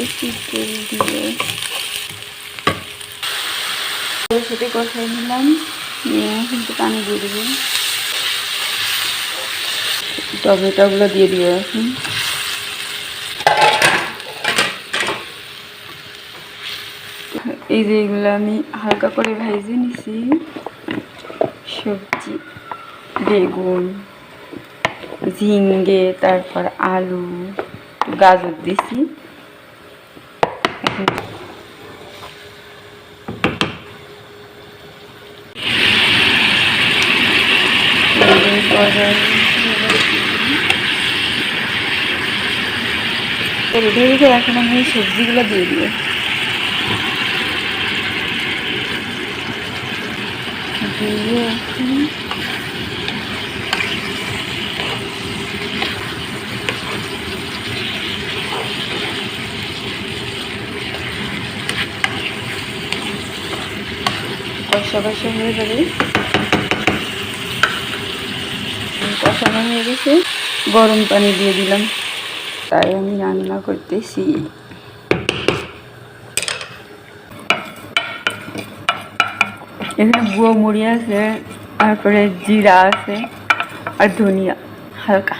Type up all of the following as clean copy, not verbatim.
করতেছি তেল দিয়ে সাথে কষাই নিলাম, নিয়ে কিন্তু পানি দিয়ে দেবো। টমেটোগুলো দিয়ে দিব এখন। এই যে এগুলো আমি হালকা করে ভেজে নিছি। সবজি বেগুন, ঝিঙ্গে, তারপর আলু, গাজর দিছি। এখন আমি সবজিগুলো দিয়ে দিব। দিয়ে কষা কষা হয়ে যাবে। কষানো হয়ে গেছে, গরম পানি দিয়ে দিলাম। তাই আমি রান্না করতেছি। এখানে গুঁড়ো মুড়ি আছে, তারপরে জিরা আছে আর ধনিয়া হালকা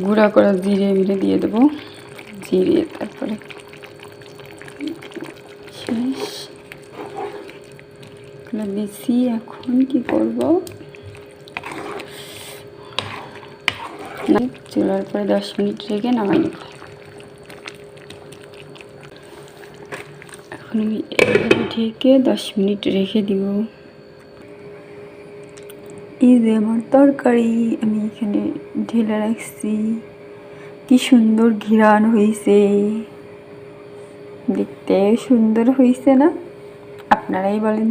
গুঁড়া করা জিরে মিরে দিয়ে দেবো। জিরে তারপরে শেষ দিছি। এখন কি করব, চুলার পরে 10 মিনিট রেখে নামাই নেব। এখন আমি এইভাবে ঢেকে 10 মিনিট রেখে দিব। এই যে আমার তরকারি আমি এখানে ঢেলে রাখছি। কি সুন্দর ঘ্রাণ হয়েছে, দেখতে সুন্দর হয়েছে না? আপনারাই বলেন।